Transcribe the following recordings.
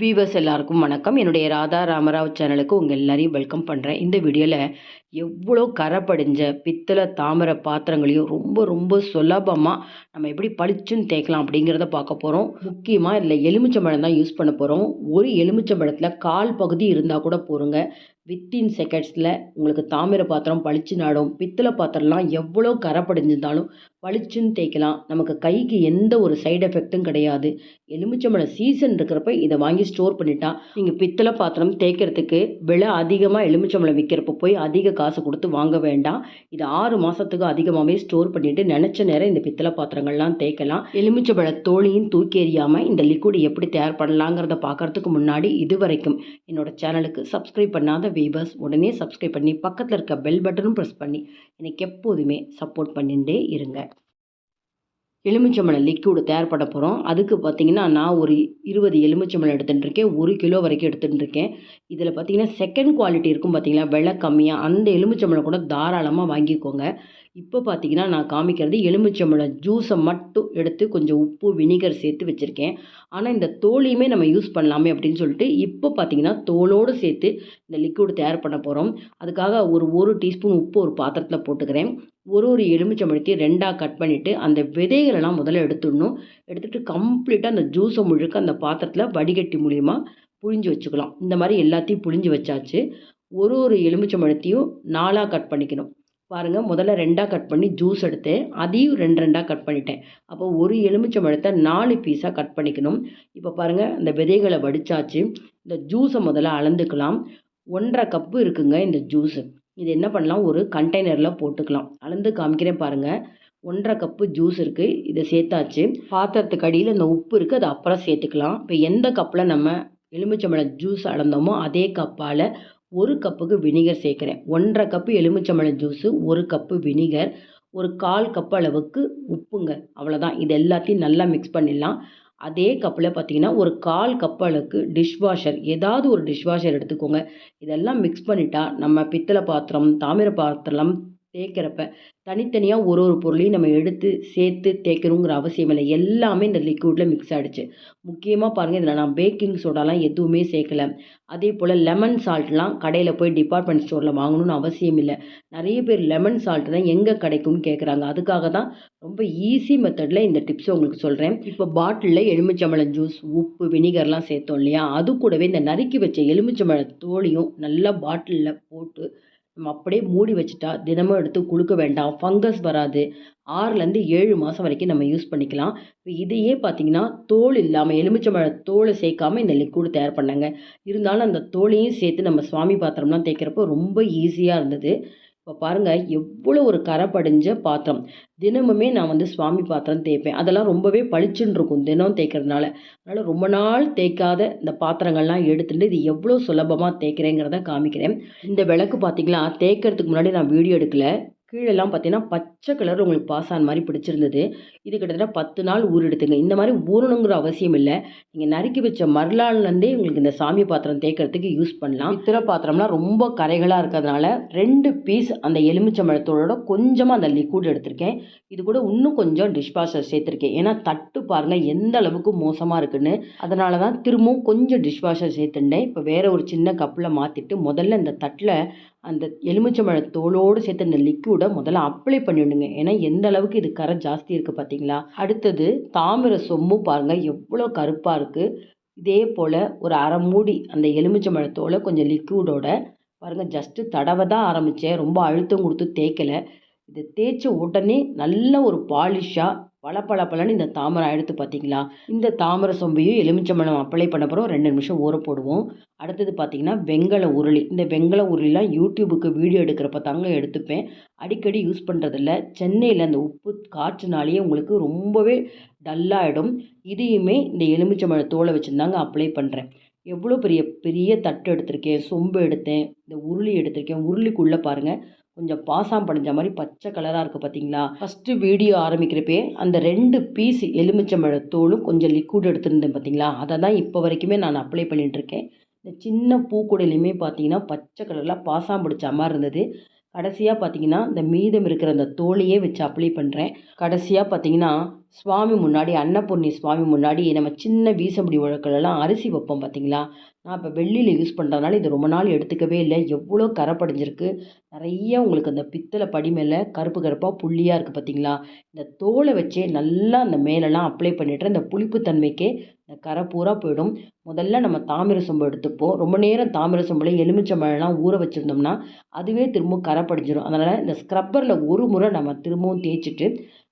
Viewers எல்லாருக்கும் வணக்கம். என்னுடைய ராதா ராமராவ் சேனலுக்கு உங்கள் எல்லாரையும் வெல்கம் பண்ணுறேன். இந்த வீடியோவில் எவ்வளோ கரை படிஞ்ச பித்தளை தாமிர பாத்திரங்களையும் ரொம்ப ரொம்ப சுலபமாக நம்ம எப்படி பளிச்சுன்னு தேய்க்கலாம் அப்படிங்கிறத பார்க்க போகிறோம். முக்கியமாக இதில் எலுமிச்சம்பழம் தான் யூஸ் பண்ண போகிறோம். ஒரு எலுமிச்சம்பழத்தில் கால் பகுதி இருந்தால் கூட போருங்க. வித்தின் செகண்ட்ஸில் உங்களுக்கு தாமிர பாத்திரம் பளிச்சு நாடும். பித்தளை பாத்திரம்லாம் எவ்வளோ கரை படிஞ்சிருந்தாலும் பளிச்சுன்னு தேய்க்கலாம். நமக்கு கைக்கு எந்த ஒரு சைடு எஃபெக்ட்டும் கிடையாது. எலுமிச்சம்பழம் சீசன் இருக்கிறப்ப இதை வாங்கி ஸ்டோர் பண்ணிட்டா நீங்கள் பித்தளை பாத்திரம் தேய்க்கிறதுக்கு விலை அதிகமாக எலுமிச்சம்பழம் விற்கிறப்ப போய் அதிக காசு கொடுத்து வாங்க வேண்டாம். இது 6 மாதத்துக்கு அதிகமாகவே ஸ்டோர் பண்ணிவிட்டு நினச்ச நேரம் இந்த பித்தளை பாத்திரங்கள்லாம் தேய்க்கலாம். எலுமிச்சம்பழ தோலியும் தூக்கி எறியாமல் இந்த லிக்விட் எப்படி தயார் பண்ணலாங்கிறத பார்க்குறதுக்கு முன்னாடி இது வரைக்கும் என்னோட சேனலுக்கு சப்ஸ்கிரைப் பண்ணாத வீவர்ஸ் உடனே சப்ஸ்கிரைப் பண்ணி பக்கத்தில் இருக்க பெல் பட்டனும் ப்ரெஸ் பண்ணி எனக்கு எப்போதுமே சப்போர்ட் பண்ணிகிட்டே இருங்க. எலுமிச்சம்பழம் லிக்விடு தயார் பண்ண போகிறோம். அதுக்கு பார்த்திங்கன்னா நான் ஒரு 20 எலுமிச்சம்பழம் எடுத்துகிட்டு இருக்கேன். 1 கிலோ வரைக்கும் எடுத்துகிட்டு இருக்கேன். இதில் பார்த்திங்கன்னா செகண்ட் குவாலிட்டி இருக்கும் பார்த்திங்களா, விலை கம்மியாக, அந்த எலுமிச்சம்பழம் கூட தாராளமாக வாங்கிக்கோங்க. இப்போ பார்த்திங்கன்னா நான் காமிக்கிறது எலுமிச்சம்பழம் ஜூஸை மட்டும் எடுத்து கொஞ்சம் உப்பு வினிகர் சேர்த்து வச்சுருக்கேன். ஆனால் இந்த தோலையுமே நம்ம யூஸ் பண்ணலாமே அப்படின்னு சொல்லிட்டு இப்போ பார்த்திங்கன்னா தோலோடு சேர்த்து இந்த லிக்விடு தயார் பண்ண போகிறோம். அதுக்காக ஒரு டீஸ்பூன் உப்பு ஒரு பாத்திரத்தில் போட்டுக்கிறேன். ஒரு எலுமிச்சம்பழத்தையும் 2ஆக கட் பண்ணிவிட்டு அந்த விதைகளெல்லாம் முதல்ல எடுத்துடணும். எடுத்துகிட்டு கம்ப்ளீட்டாக அந்த ஜூஸை முழுக்க அந்த பாத்திரத்தில் வடிகட்டி மூலிமா புழிஞ்சு வச்சுக்கலாம். இந்த மாதிரி எல்லாத்தையும் புழிஞ்சு வச்சாச்சு. ஒரு எலுமிச்சம்பழத்தையும் 4ஆக கட் பண்ணிக்கணும். பாருங்கள், முதல்ல 2ஆக கட் பண்ணி ஜூஸ் எடுத்தேன். அதையும் 2 கட் பண்ணிட்டேன். அப்போ ஒரு எலுமிச்சம்பழத்தை 4 பீஸாக கட் பண்ணிக்கணும். இப்போ பாருங்கள், அந்த விதைகளை வடித்தாச்சு. இந்த ஜூஸை முதல்ல அளந்துக்கலாம். 1½ கப்பு இருக்குங்க இந்த ஜூஸு. இது என்ன பண்ணலாம், ஒரு கண்டெய்னரில் போட்டுக்கலாம். அளந்து காமிக்கிறேன் பாருங்கள். 1½ கப்பு ஜூஸ் இருக்குது. இதை சேர்த்தாச்சு. பாத்திரத்துக்கு அடியில் இந்த உப்பு இருக்குது, அதை அப்புறம் சேர்த்துக்கலாம். இப்போ எந்த கப்பில் நம்ம எலுமிச்சம்பழம் ஜூஸ் அளந்தோமோ அதே கப்பால் 1 கப்புக்கு வினிகர் சேர்க்குறேன். 1½ கப்பு எலுமிச்சம்பழம் ஜூஸு, 1 கப்பு வினிகர், ஒரு 1/4 கப் அளவுக்கு உப்புங்க. அவ்வளோதான். இது எல்லாத்தையும் நல்லா மிக்ஸ் பண்ணிடலாம். அதே கப்பில் பார்த்திங்கன்னா ஒரு 1/4 கப் அளவுக்கு டிஷ்வாஷர், ஏதாவது ஒரு டிஷ்வாஷர் எடுத்துக்கோங்க. இதெல்லாம் மிக்ஸ் பண்ணிட்டா நம்ம பித்தளை பாத்திரம் தாமிர பாத்திரம் தேய்க்கிறப்ப தனித்தனியாக ஒரு பொருளையும் நம்ம எடுத்து சேர்த்து தேய்க்கணுங்கிற அவசியம் இல்லை. எல்லாமே இந்த லிக்விடில் மிக்ஸ் ஆகிடுச்சு. முக்கியமாக பாருங்கள், இதில் நான் பேக்கிங் சோடாலாம் எதுவுமே சேர்க்கலை. அதே போல் லெமன் சால்ட்லாம் கடையில் போய் டிபார்ட்மெண்ட் ஸ்டோரில் வாங்கணும்னு அவசியம் இல்லை. நிறைய பேர் லெமன் சால்ட் தான் எங்கே கிடைக்கும்னு கேட்குறாங்க. அதுக்காக தான் ரொம்ப ஈஸி மெத்தடில் இந்த டிப்ஸை உங்களுக்கு சொல்கிறேன். இப்போ பாட்டிலில் எலுமிச்சம்பழம் ஜூஸ், உப்பு, வினிகர்லாம் சேர்த்தோம் இல்லையா, அது கூடவே இந்த நறுக்கி வச்ச எலுமிச்சம்பழ தோலையும் நல்லா பாட்டிலில் போட்டு நம்ம அப்படியே மூடி வச்சுட்டா தினமும் எடுத்து கொடுக்க வேண்டாம். ஃபங்கஸ் வராது. 6லேருந்து 7 மாதம் வரைக்கும் நம்ம யூஸ் பண்ணிக்கலாம். இப்போ இதையே பார்த்தீங்கன்னா தோல் இல்லாமல் எலுமிச்சம்பழ தோலை சேர்க்காமல் இந்த லிக்விட் தயார் பண்ணாங்க. இருந்தாலும் அந்த தோலையும் சேர்த்து நம்ம சுவாமி பாத்திரம்லாம் தேய்க்கிறப்போ ரொம்ப ஈஸியாக இருந்தது. இப்போ பாருங்கள், எவ்வளோ ஒரு கரை படிஞ்ச பாத்திரம். தினமுமே நான் சுவாமி பாத்திரம் தேய்ப்பேன். அதெல்லாம் ரொம்பவே பளிச்சுன்னு இருக்கும் தினம் தேய்க்கிறதுனால. அதனால் ரொம்ப நாள் தேய்க்காத இந்த பாத்திரங்கள்லாம் எடுத்துட்டு இது எவ்வளோ சுலபமாக தேய்க்கிறேங்கிறத காமிக்கிறேன். இந்த விளக்கு பார்த்திங்களா, தேய்க்கிறதுக்கு முன்னாடி நான் வீடியோ எடுக்கலை. கீழெல்லாம் பார்த்தீங்கன்னா பச்சை கலர் உங்களுக்கு பாசான் மாதிரி பிடிச்சிருந்தது. இது கிட்டத்தட்ட 10 நாள் ஊறெடுத்துங்க. இந்த மாதிரி ஊறணுங்கிற அவசியம் இல்லை. நீங்கள் நறுக்கி வச்ச மறுநாள்லேருந்தே உங்களுக்கு இந்த சாமி பாத்திரம் தேய்க்கிறதுக்கு யூஸ் பண்ணலாம். பித்தளை பாத்திரம்லாம் ரொம்ப கரைகளாக இருக்கிறதுனால 2 பீஸ் அந்த எலுமிச்சம்பழத்தோட கொஞ்சமாக அந்த லிக்விட் எடுத்திருக்கேன். இது கூட இன்னும் கொஞ்சம் டிஷ்வாஷர் சேர்த்துருக்கேன். ஏன்னா தட்டு பாருங்கள் எந்த அளவுக்கு மோசமாக இருக்குன்னு. அதனால தான் திரும்பவும் கொஞ்சம் டிஷ்வாஷர் சேர்த்துட்டேன். இப்போ வேறு ஒரு சின்ன கப்பில் மாற்றிட்டு முதல்ல இந்த தட்டில் அந்த எலுமிச்சம்பழ தோலோடு சேர்த்து அந்த லிக்விடை முதல்ல அப்ளை பண்ணிவிடுங்க. ஏன்னா எந்த அளவுக்கு இது கரை ஜாஸ்தி இருக்குது பார்த்தீங்களா. அடுத்தது தாமிர சொம்பு பாருங்கள் எவ்வளோ கருப்பாக இருக்குது. இதே போல் ஒரு 1/2 மூடி அந்த எலுமிச்சம்பழ தோலை கொஞ்சம் லிக்விடோட பாருங்கள் ஜஸ்ட்டு தடவை தான் ஆரம்பித்தேன். ரொம்ப அழுத்தம் கொடுத்து தேய்க்கலை. இதை தேய்ச்ச உடனே நல்ல ஒரு பாலிஷாக பளபளன்னு இந்த தாமரை எடுத்து பார்த்தீங்களா. இந்த தாமரை சொம்பையும் எலுமிச்சம்பழம் அப்ளை பண்ண போகிறோம். 2 நிமிஷம் ஊற போடுவோம். அடுத்தது பார்த்திங்கன்னா வெங்கல உருளி. இந்த வெங்கல உருளிலாம் யூடியூபுக்கு வீடியோ எடுக்கிறப்ப தாங்க எடுத்துப்பேன். அடிக்கடி யூஸ் பண்ணுறதில்ல. சென்னையில் அந்த உப்பு காற்றுனாலேயே உங்களுக்கு ரொம்பவே டல்லாகிடும். இதையுமே இந்த எலுமிச்சம்பழ தோலை வச்சுருந்தாங்க அப்ளை பண்ணுறேன். எவ்வளோ பெரிய பெரிய தட்டு எடுத்திருக்கேன், சொம்பு எடுத்தேன், இந்த உருளி எடுத்திருக்கேன். உருளிக்குள்ளே பாருங்கள் கொஞ்சம் பாசாம் படிஞ்ச மாதிரி பச்சை கலராக இருக்குது பார்த்தீங்களா. ஃபஸ்ட்டு வீடியோ ஆரம்பிக்கிறப்பே அந்த 2 பீஸ் எலுமிச்சம்பழ தோலும் கொஞ்சம் லிக்விட் எடுத்துருந்தேன் பார்த்தீங்களா, அதை தான் இப்போ வரைக்குமே நான் அப்ளை பண்ணிகிட்ருக்கேன். இந்த சின்ன பூக்கூடையிலையுமே பார்த்தீங்கன்னா பச்சை கலரில் பாசாம் பிடிச்ச மாதிரி இருந்தது. கடைசியாக பார்த்தீங்கன்னா இந்த மீதம் இருக்கிற அந்த தோலையே வச்சு அப்ளை பண்ணுறேன். கடைசியாக பார்த்தீங்கன்னா சுவாமி முன்னாடி அன்னபூர்ணி சுவாமி முன்னாடி நம்ம சின்ன வீசம்படி உழக்கெல்லாம் அரிசி வைப்போம் பார்த்தீங்களா. நான் இப்போ வெள்ளியில் யூஸ் பண்ணுறதுனால இது ரொம்ப நாள் எடுத்துக்கவே இல்லை. எவ்வளோ கரை படிஞ்சிருக்கு. நிறைய உங்களுக்கு அந்த பித்தளை படி மேலே கருப்பு கருப்பாக புள்ளியாக இருக்குது பார்த்தீங்களா. இந்த தோலை வச்சே நல்லா அந்த மேலெல்லாம் அப்ளை பண்ணிட்டு இந்த புளிப்பு தன்மைக்கே இந்த கரை பூரா போயிடும். முதல்ல நம்ம தாமிர சொம்பு எடுத்துப்போம். ரொம்ப நேரம் தாமிர சொம்பில் எலுமிச்சம்பழம்லாம் ஊற வச்சுருந்தோம்னா அதுவே திரும்ப கரை படிஞ்சிடும். அதனால் இந்த ஸ்க்ரப்பரில் ஒரு முறை நம்ம திரும்பவும் தேய்ச்சிட்டு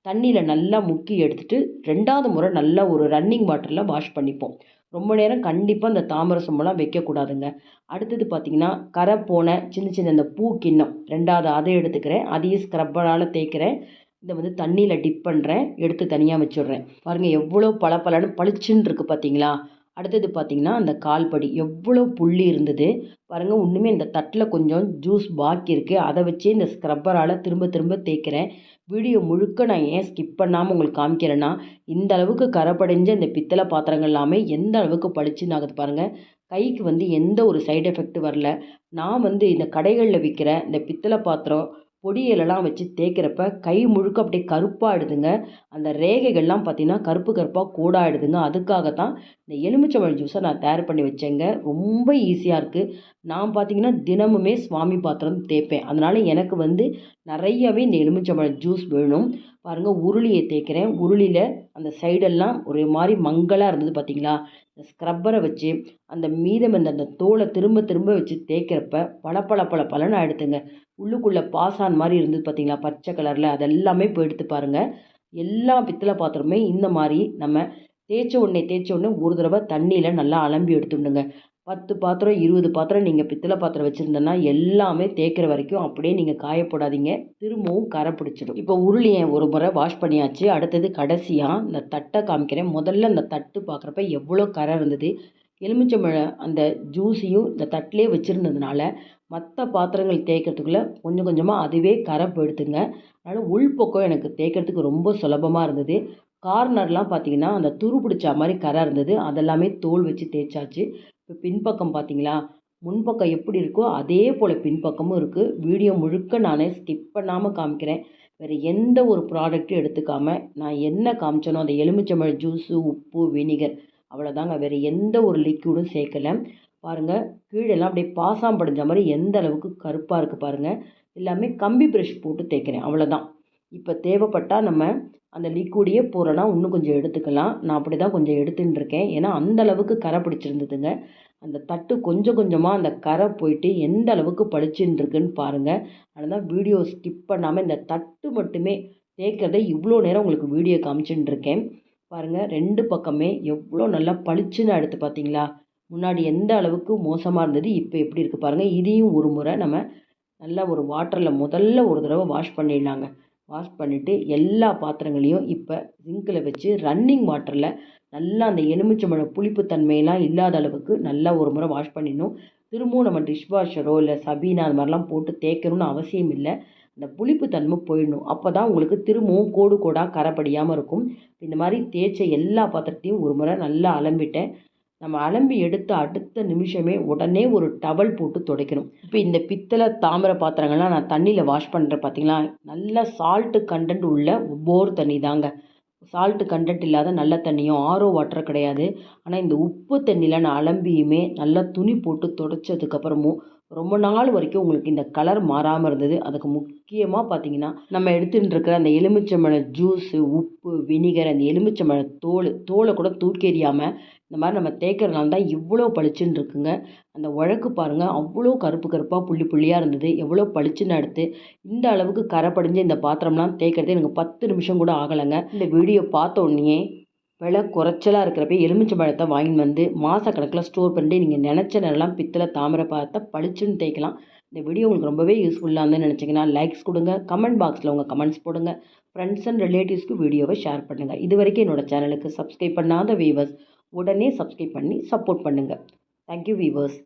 தண்ணியில் நல்லா முக்கி எடுத்துட்டு 2வது முறை நல்லா ஒரு ரன்னிங் வாட்டரில் வாஷ் பண்ணிப்போம். ரொம்ப நேரம் கண்டிப்பாக இந்த தாமரை சொம்பெல்லாம் வைக்கக்கூடாதுங்க. அடுத்தது பார்த்திங்கன்னா கரை போன சின்ன சின்ன இந்த பூ கிண்ணம் 2வது அதை எடுத்துக்கிறேன். அதையும் ஸ்க்ரப்பரால் தேய்க்கிறேன். இதை வந்து தண்ணியில் டிப் பண்ணுறேன். எடுத்து தனியாக வச்சுடுறேன். பாருங்கள் எவ்வளோ பளபளன்னு பளிச்சுன்னு இருக்குது பார்த்தீங்களா. அடுத்தது பார்த்திங்கன்னா அந்த கால்படி எவ்வளோ புள்ளி இருந்தது பாருங்கள். இன்னுமே இந்த தட்டில் கொஞ்சம் ஜூஸ் பாக்கி இருக்குது. அதை வச்சு இந்த ஸ்க்ரப்பரால் திரும்ப திரும்ப தேய்க்கிறேன். வீடியோ முழுக்க நான் ஏன் ஸ்கிப் பண்ணாமல் உங்களுக்கு காமிக்கிறேன்னா இந்த அளவுக்கு கரை படிஞ்ச இந்த பித்தளை பாத்திரங்கள் எல்லாமே எந்த அளவுக்கு பளிச்சுன்னு ஆகுது பாருங்கள். கைக்கு வந்து எந்த ஒரு சைடு எஃபெக்ட் வரல. நான் வந்து இந்த கடைகளில் விற்கிற இந்த பித்தளை பாத்திரம் பொடியிலலாம் வச்சு தேய்க்கிறப்ப கை முழுக்க அப்படியே கருப்பாகிடுதுங்க. அந்த ரேகைகள்லாம் பார்த்திங்கன்னா கருப்பு கருப்பாக கோடாகிடுதுங்க. அதுக்காகத்தான் இந்த எலுமிச்சம்பழம் ஜூஸை நான் தயார் பண்ணி வச்சேங்க. ரொம்ப ஈஸியாக இருக்குது. நான் பார்த்திங்கன்னா தினமுமே சுவாமி பாத்திரம் தேய்ப்பேன். அதனால் எனக்கு வந்து நிறையவே இந்த எலுமிச்சம்பழம் ஜூஸ் வேணும். பாருங்கள் உருளியை தேய்க்கிறேன். உருளியில் அந்த சைடெல்லாம் ஒரு மாதிரி மங்கலாக இருந்தது பார்த்திங்களா. இந்த ஸ்க்ரப்பரை வச்சு அந்த மீதம் அந்த தோலை திரும்ப திரும்ப வச்சு தேய்க்கிறப்ப பளபளன்னு ஆகிடுதுங்க. உள்ளுக்குள்ளே பாசான் மாதிரி இருந்தது பார்த்தீங்களா பச்சை கலரில், அதெல்லாமே போய் பாருங்கள். எல்லா பித்தளை பாத்திரமே இந்த மாதிரி நம்ம தேய்ச்ச உடனே ஒரு தடவை தண்ணியில் நல்லா அலம்பி எடுத்துடணுங்க. 10 பாத்திரம் 20 பாத்திரம் நீங்கள் பித்தளை பாத்திரம் வச்சுருந்தோன்னா எல்லாமே தேய்க்கிற வரைக்கும் அப்படியே நீங்கள் காய போடாதீங்க. திரும்பவும் கரை பிடிச்சிடும். இப்போ உருளியை ஒரு முறை வாஷ் பண்ணியாச்சு. அடுத்தது கடைசியாக இந்த தட்டை காமிக்கிறேன். முதல்ல இந்த தட்டு பார்க்குறப்ப எவ்வளோ கரை இருந்தது. எலுமிச்சம்பழம் அந்த ஜூஸையும் இந்த தட்டிலே வச்சுருந்ததுனால மற்ற பாத்திரங்கள் தேய்க்கிறதுக்குள்ளே கொஞ்சம் கொஞ்சமாக அதுவே கரை போயிடுதுங்க. அதனால் உள்பக்கம் எனக்கு தேய்க்கிறதுக்கு ரொம்ப சுலபமாக இருந்தது. கார்னர்லாம் பார்த்திங்கன்னா அந்த துரு பிடிச்ச மாதிரி கரை இருந்தது. அதெல்லாமே தோல் வச்சு தேய்ச்சாச்சு. இப்போ பின்பக்கம் பார்த்திங்களா, முன்பக்கம் எப்படி இருக்கோ அதே போல் பின்பக்கமும் இருக்குது. வீடியோ முழுக்க நான் ஸ்கிப் பண்ணாமல் காமிக்கிறேன். வேறு எந்த ஒரு ப்ராடக்ட்டும் எடுத்துக்காமல் நான் என்ன காமிச்சனோ அந்த எலுமிச்சம்பழம் ஜூஸு, உப்பு, வினிகர் அவ்வளோதாங்க. வேறு எந்த ஒரு லிக்விடும் சேர்க்கலை. பாருங்கள் கீழெல்லாம் அப்படியே பாசாம் படிஞ்ச மாதிரி எந்த அளவுக்கு கருப்பாக இருக்குது பாருங்கள். எல்லாமே கம்பி ப்ரஷ் போட்டு தேய்க்கிறேன் அவ்வளோதான். இப்போ தேவைப்பட்டால் நம்ம அந்த லிக்விடையே போகிறோன்னா இன்னும் கொஞ்சம் எடுத்துக்கலாம். நான் அப்படி தான் கொஞ்சம் எடுத்துன்னு இருக்கேன். ஏன்னா அந்த அளவுக்கு கரை பிடிச்சிருந்ததுங்க. அந்த தட்டு கொஞ்சம் கொஞ்சமாக அந்த கரை போயிட்டு எந்த அளவுக்கு பளிச்சுன்னு இருக்குன்னு பாருங்கள். அதனால் வீடியோ ஸ்கிப் பண்ணாமல் இந்த தட்டு மட்டுமே தேய்க்கிறத இவ்வளோ நேரம் உங்களுக்கு வீடியோ காமிச்சுன்னு இருக்கேன். பாருங்கள் 2 பக்கமே எவ்வளோ நல்லா பளிச்சுன்னு எடுத்து பார்த்தீங்களா. முன்னாடி எந்த அளவுக்கு மோசமாக இருந்தது இப்போ எப்படி இருக்குது பாருங்கள். இதையும் ஒரு முறை நம்ம நல்லா ஒரு வாட்டரில் முதல்ல ஒரு தடவை வாஷ் பண்ணிடலாங்க. வாஷ் பண்ணிவிட்டு எல்லா பாத்திரங்களையும் இப்போ சிங்கில் வச்சு ரன்னிங் வாட்டரில் நல்லா அந்த எலுமிச்சம்பழம் புளிப்பு தன்மையெல்லாம் இல்லாத அளவுக்கு நல்லா ஒரு முறை வாஷ் பண்ணிடணும். திரும்பவும் நம்ம டிஷ் வாஷரோ இல்லை சபீனா அது மாதிரிலாம் போட்டு தேய்க்கணும்னு அவசியம் இல்லை. அந்த புளிப்பு தன்மை போயிடணும். அப்போ தான் உங்களுக்கு திரும்பவும் கோடு கோடாக கரை படியாமல் இருக்கும். இந்த மாதிரி தேய்ச்ச எல்லா பாத்திரத்தையும் ஒரு முறை நல்லா அலம்பிட்டேன். நம்ம அலம்பி எடுத்த அடுத்த நிமிஷமே உடனே ஒரு டவல் போட்டு துடைக்கணும். இப்போ இந்த பித்தளை தாமிர பாத்திரங்கள்லாம் நான் தண்ணியில் வாஷ் பண்ணுறேன் பார்த்தீங்களா. நல்ல சால்ட்டு கண்டென்ட் உள்ள போர் தண்ணி தாங்க. சால்ட்டு கண்டென்ட் இல்லாத நல்ல தண்ணியும் ஆரோ வாட்டர் கிடையாது. ஆனால் இந்த உப்பு தண்ணியில் நான் அலம்பியுமே நல்லா துணி போட்டு துடைச்சதுக்கப்புறமும் ரொம்ப நாள் வரைக்கும் உங்களுக்கு இந்த கலர் மாறாமல் இருந்தது. அதுக்கு முக்கியமாக பார்த்தீங்கன்னா நம்ம எடுத்துகிட்டு இருக்கிற அந்த எலுமிச்சம்பழம் ஜூஸு, உப்பு, வினிகர், அந்த எலுமிச்சம்பழம் தோலை கூட தூக்கி எறியாமல் இந்த மாதிரி நம்ம தேய்க்கிறதுனால தான் இவ்வளோ பளிச்சுன்னு இருக்குங்க. அந்த உழக்கு பாருங்கள் அவ்வளோ கருப்பு கருப்பாக புள்ளி புள்ளியாக இருந்தது. எவ்வளோ பளிச்சுன்னு எடுத்து இந்த அளவுக்கு கரை படிஞ்ச இந்த பாத்திரம்லாம் தேய்க்கிறதே எனக்கு 10 நிமிஷம் கூட ஆகலைங்க. இந்த வீடியோ பார்த்த உடனே விலை குறைச்சலாக இருக்கிறப்ப எலுமிச்சம்பழத்தை வாங்கின்னு வந்து மாதக்கணக்கில் ஸ்டோர் பண்ணிட்டு நீங்கள் நினச்ச நேரம்லாம் பித்தளை தாமிர பாத்திரத்தை பளிச்சுன்னு தேய்க்கலாம். இந்த வீடியோ உங்களுக்கு ரொம்பவே யூஸ்ஃபுல்லாக இருந்துன்னு நினச்சிங்கன்னா லைக்ஸ் கொடுங்க. கமெண்ட் பாக்ஸில் உங்கள் கமெண்ட்ஸ் போடுங்க. ஃப்ரெண்ட்ஸ் அண்ட் ரிலேட்டிவ்ஸ்க்கு வீடியோவை ஷேர் பண்ணுங்கள். இது வரைக்கும் என்னோடய சேனலுக்கு சப்ஸ்கிரைப் பண்ணாத வீவர்ஸ் உடனே சப்ஸ்கிரைப் பண்ணி சப்போர்ட் பண்ணுங்கள். Thank you viewers.